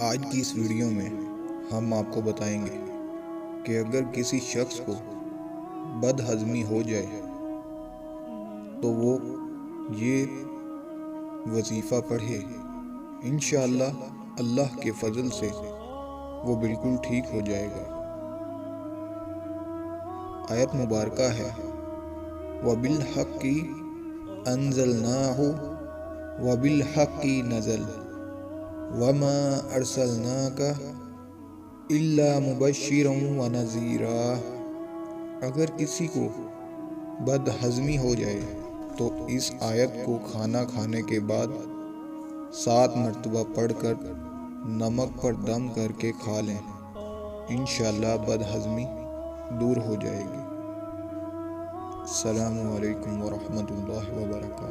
آج کی اس ویڈیو میں ہم آپ کو بتائیں گے کہ اگر کسی شخص کو بد ہضمی ہو جائے تو وہ یہ وظیفہ پڑھے، انشاءاللہ اللہ کے فضل سے وہ بالکل ٹھیک ہو جائے گا۔ آیت مبارکہ ہے وَبِالْحَقِّ أَنزَلْنَاهُ وَبِالْحَقِّ نَزَلَ وَمَا أَرْسَلْنَاكَ إِلَّا مُبَشِّرًا وَنَذِيرًا۔ اگر کسی کو بد ہضمی ہو جائے تو اس آیت کو کھانا کھانے کے بعد 7 مرتبہ پڑھ کر نمک پر دم کر کے کھا لیں، انشاءاللہ بد ہضمی دور ہو جائے گی۔ السلام علیکم ورحمۃ اللہ وبرکاتہ۔